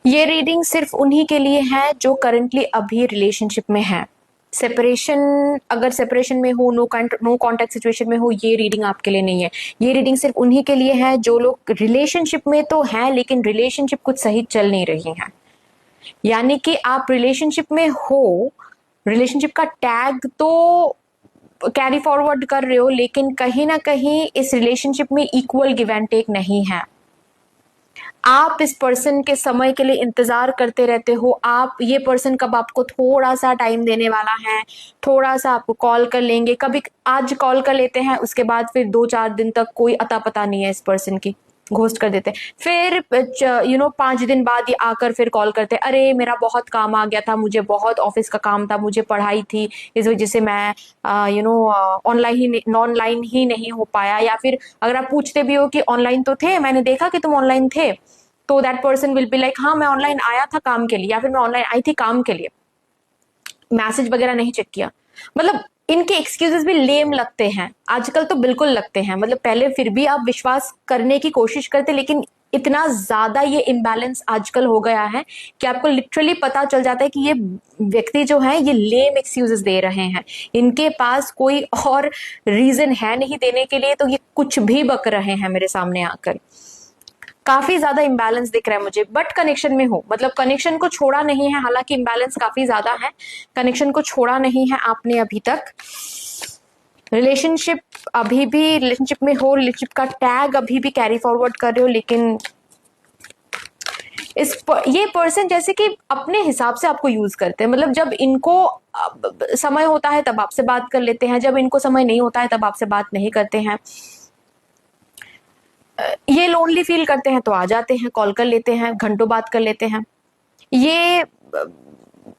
ये रीडिंग सिर्फ उन्हीं के लिए है जो करंटली अभी रिलेशनशिप में है। सेपरेशन, अगर सेपरेशन में हो, नो कांटेक्ट सिचुएशन में हो, ये रीडिंग आपके लिए नहीं है। ये रीडिंग सिर्फ उन्हीं के लिए है जो लोग रिलेशनशिप में तो है लेकिन रिलेशनशिप कुछ सही चल नहीं रही है। यानी कि आप रिलेशनशिप में हो, रिलेशनशिप का टैग तो कैरी फॉरवर्ड कर रहे हो लेकिन कहीं ना कहीं इस रिलेशनशिप में इक्वल गिव एंड टेक नहीं है। आप इस पर्सन के समय के लिए इंतजार करते रहते हो, आप ये पर्सन कब आपको थोड़ा सा टाइम देने वाला है, थोड़ा सा आपको कॉल कर लेंगे, कभी आज कॉल कर लेते हैं, उसके बाद फिर 2-4 दिन तक कोई अता पता नहीं है इस पर्सन की, घोस्ट कर देते हैं। फिर 5 दिन बाद ये आकर फिर कॉल करते हैं, अरे मेरा बहुत काम आ गया था, मुझे बहुत ऑफिस का काम था, मुझे पढ़ाई थी, इस वजह से मैं ऑनलाइन ही नहीं हो पाया। या फिर अगर आप पूछते भी हो कि ऑनलाइन तो थे, मैंने देखा कि तुम ऑनलाइन थे, तो that person will be like हाँ मैं ऑनलाइन आया था काम के लिए, या फिर मैं ऑनलाइन आई थी काम के लिए, मैसेज वगैरह नहीं चेक किया। मतलब इनके एक्सक्यूजेस भी लेम लगते हैं आजकल, तो बिल्कुल लगते हैं। मतलब पहले फिर भी आप विश्वास करने की कोशिश करते, लेकिन इतना ज्यादा ये इम्बैलेंस आजकल हो गया है कि आपको लिटरली पता चल जाता है कि ये व्यक्ति जो है ये लेम एक्सक्यूजेस दे रहे हैं, इनके पास कोई और रीजन है नहीं देने के लिए, तो ये कुछ भी बक रहे हैं मेरे सामने आकर। काफी ज्यादा इम्बैलेंस दिख रहा है मुझे, बट कनेक्शन में हो, मतलब कनेक्शन को छोड़ा नहीं है, हालांकि इम्बैलेंस काफी ज्यादा है, कनेक्शन को छोड़ा नहीं है आपने अभी तक। रिलेशनशिप अभी भी रिलेशनशिप में हो, रिलेशनशिप का टैग अभी भी कैरी फॉरवर्ड कर रहे हो, लेकिन ये पर्सन जैसे कि अपने हिसाब से आपको यूज करते हैं। मतलब जब इनको समय होता है तब आपसे बात कर लेते हैं, जब इनको समय नहीं होता है तब आपसे बात नहीं करते हैं। ये लोनली फील करते हैं तो आ जाते हैं, कॉल कर लेते हैं, घंटों बात कर लेते हैं। ये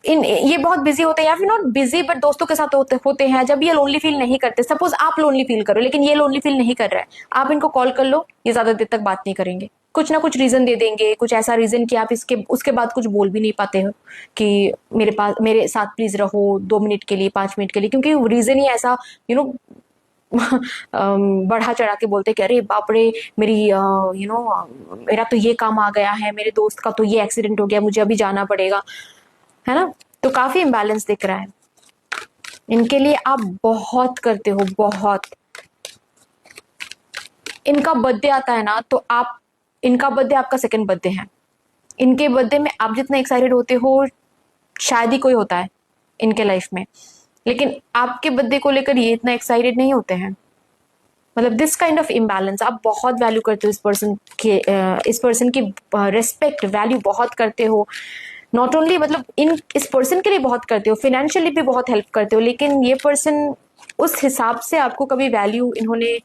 ये बहुत बिजी होते हैं, या फिर नॉट बिजी बट दोस्तों के साथ होते हैं। जब ये लोनली फील नहीं करते, सपोज आप लोनली फील करो लेकिन ये लोनली फील नहीं कर रहा है, आप इनको कॉल कर लो, ये ज्यादा देर तक बात नहीं करेंगे, कुछ ना कुछ रीजन दे देंगे, कुछ ऐसा रीजन कि आप इसके उसके बाद कुछ बोल भी नहीं पाते हो कि मेरे साथ प्लीज रहो 2 मिनट के लिए, 5 मिनट के लिए, क्योंकि रीजन ही ऐसा बढ़ा चढ़ा के बोलते कि अरे बाप रे, मेरी मेरा तो ये काम आ गया है, मेरे दोस्त का तो ये एक्सीडेंट हो गया, मुझे अभी जाना पड़ेगा, है ना। तो काफी इम्बैलेंस दिख रहा है इनके लिए। आप बहुत करते हो, बहुत। इनका बर्थडे आता है ना तो आप, इनका बर्थडे आपका सेकंड बर्थडे है, इनके बर्थडे में आप जितना एक्साइटेड होते हो शायद ही कोई होता है इनके लाइफ में, लेकिन आपके बर्थडे को लेकर ये इतना एक्साइटेड नहीं होते हैं। मतलब दिस काइंड ऑफ इम्बैलेंस, आप बहुत वैल्यू करते हो इस पर्सन की रिस्पेक्ट वैल्यू बहुत करते हो। नॉट ओनली मतलब इस पर्सन के लिए बहुत करते हो, फाइनेंशियली भी बहुत हेल्प करते हो, लेकिन ये पर्सन उस हिसाब से आपको कभी वैल्यू इन्होंने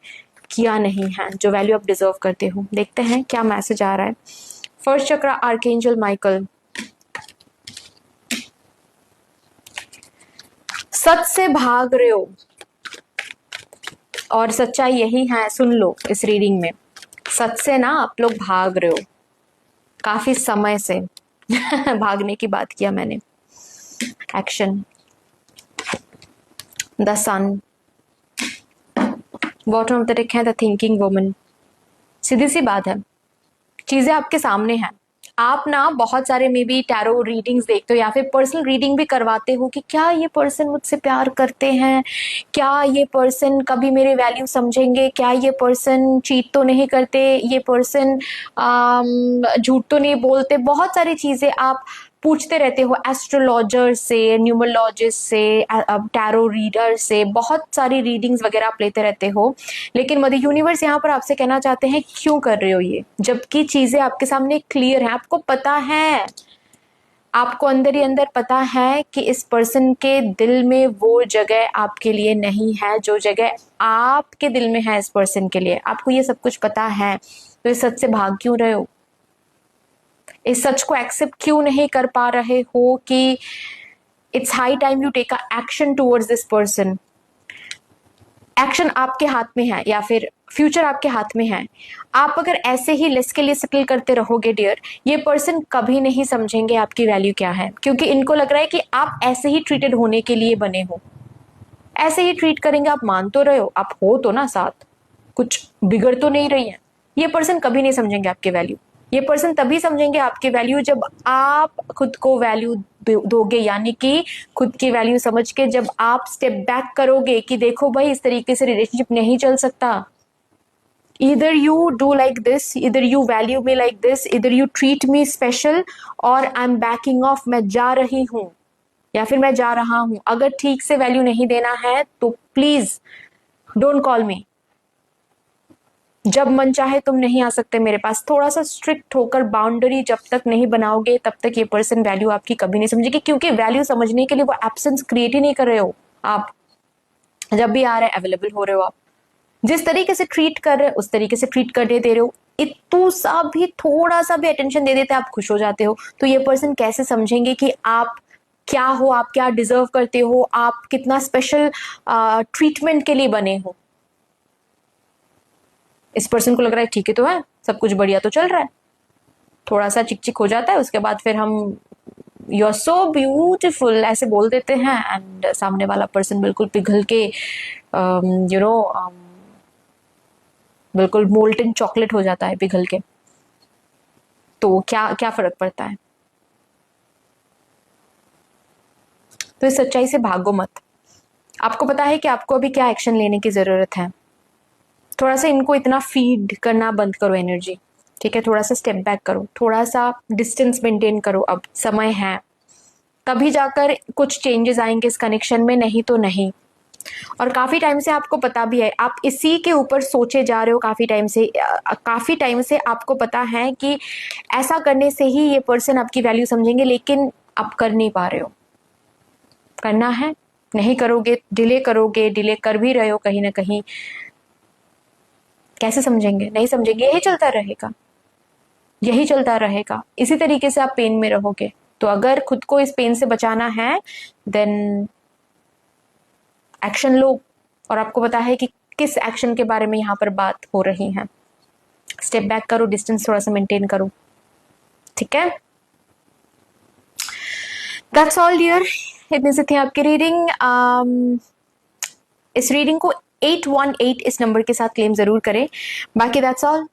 किया नहीं है जो वैल्यू आप डिजर्व करते हो। देखते हैं क्या मैसेज आ रहा है। फर्स्ट चक्रा आर्कएंजल माइकल। सच से भाग रहे हो और सच्चाई यही है, सुन लो इस रीडिंग में, सच से ना आप लोग भाग रहे हो काफी समय से। भागने की बात किया मैंने। Action, the sun, bottom of the deck है द थिंकिंग वुमन। सीधी सी बात है, चीजें आपके सामने हैं। आप ना बहुत सारे मे बी टैरो रीडिंग्स देखते हो या फिर पर्सनल रीडिंग भी करवाते हो कि क्या ये पर्सन मुझसे प्यार करते हैं, क्या ये पर्सन कभी मेरे वैल्यू समझेंगे, क्या ये पर्सन चीट तो नहीं करते, ये पर्सन झूठ तो नहीं बोलते। बहुत सारी चीजें आप पूछते रहते हो एस्ट्रोलॉजर से, न्यूमरोलॉजिस्ट से, टैरो रीडर से, बहुत सारी रीडिंग्स वगैरह आप लेते रहते हो। लेकिन मदर यूनिवर्स यहाँ पर आपसे कहना चाहते हैं क्यों कर रहे हो ये, जबकि चीजें आपके सामने क्लियर है, आपको पता है, आपको अंदर ही अंदर पता है कि इस पर्सन के दिल में वो जगह आपके लिए नहीं है जो जगह आपके दिल में है इस पर्सन के लिए। आपको ये सब कुछ पता है, तो इस सच से भाग क्यों रहे हो, इस सच को एक्सेप्ट क्यों नहीं कर पा रहे हो कि it's high time you take a action towards this person. Action आपके हाथ में है या फिर फ्यूचर आपके हाथ में है। आप अगर ऐसे ही लेस के लिए सेटल करते रहोगे डियर, ये पर्सन कभी नहीं समझेंगे आपकी वैल्यू क्या है, क्योंकि इनको लग रहा है कि आप ऐसे ही ट्रीटेड होने के लिए बने हो। ऐसे ही ट्रीट करेंगे, आप मान तो रहे हो, आप हो तो ना साथ, कुछ बिगड़ तो नहीं रही है। ये पर्सन कभी नहीं समझेंगे आपकी वैल्यू। ये पर्सन तभी समझेंगे आपकी वैल्यू जब आप खुद को वैल्यू दोगे, यानी कि खुद की वैल्यू समझ के जब आप स्टेप बैक करोगे कि देखो भाई इस तरीके से रिलेशनशिप नहीं चल सकता। either you do like this, either you value me like this, either you treat me special, और I'm backing off, मैं जा रही हूं या फिर मैं जा रहा हूं। अगर ठीक से वैल्यू नहीं देना है तो प्लीज डोंट कॉल मी। जब मन चाहे तुम नहीं आ सकते मेरे पास। थोड़ा सा स्ट्रिक्ट होकर बाउंड्री जब तक नहीं बनाओगे तब तक ये पर्सन वैल्यू आपकी कभी नहीं समझेगी, क्योंकि वैल्यू समझने के लिए वो एब्सेंस क्रिएट ही नहीं कर रहे हो आप। जब भी आ रहे हैं अवेलेबल हो रहे हो आप, जिस तरीके से ट्रीट कर रहे हो उस तरीके से ट्रीट करने दे रहे हो। इतू सा भी थोड़ा सा भी अटेंशन दे देते आप खुश हो जाते हो। तो ये पर्सन कैसे समझेंगे कि आप क्या हो, आप क्या डिजर्व करते हो, आप कितना स्पेशल ट्रीटमेंट के लिए बने हो। इस पर्सन को लग रहा है ठीक है तो है, सब कुछ बढ़िया तो चल रहा है, थोड़ा सा चिक चिक हो जाता है, उसके बाद फिर हम यू आर सो ब्यूटिफुल ऐसे बोल देते हैं, एंड सामने वाला पर्सन बिल्कुल पिघल के बिल्कुल मोल्टन चॉकलेट हो जाता है पिघल के। तो क्या क्या फर्क पड़ता है। तो इस सच्चाई से भागो मत। आपको पता है कि आपको अभी क्या एक्शन लेने की जरूरत है। थोड़ा सा इनको इतना फीड करना बंद करो एनर्जी, ठीक है। थोड़ा सा स्टेप बैक करो, थोड़ा सा डिस्टेंस मेंटेन करो। अब समय है, कभी जाकर कुछ चेंजेस आएंगे इस कनेक्शन में, नहीं तो नहीं। और काफी टाइम से आपको पता भी है, आप इसी के ऊपर सोचे जा रहे हो काफी टाइम से आपको पता है कि ऐसा करने से ही ये पर्सन आपकी वैल्यू समझेंगे, लेकिन आप कर नहीं पा रहे हो। करना है, नहीं करोगे, डिले कर भी रहे हो कहीं ना कहीं। कैसे समझेंगे, नहीं समझेंगे, यही चलता रहेगा, इसी तरीके से आप पेन में रहोगे। तो अगर खुद को इस पेन से बचाना है देन एक्शन लो। और आपको पता है कि किस एक्शन के बारे में यहाँ पर बात हो रही है। स्टेप बैक करो, डिस्टेंस थोड़ा सा मेंटेन करो, ठीक है। दैट्स ऑल डियर, इतनी सी थी आपकी रीडिंग। इस रीडिंग को 818 इस नंबर के साथ क्लेम जरूर करें। बाकी दैट्स ऑल।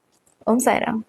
ओम साई राम।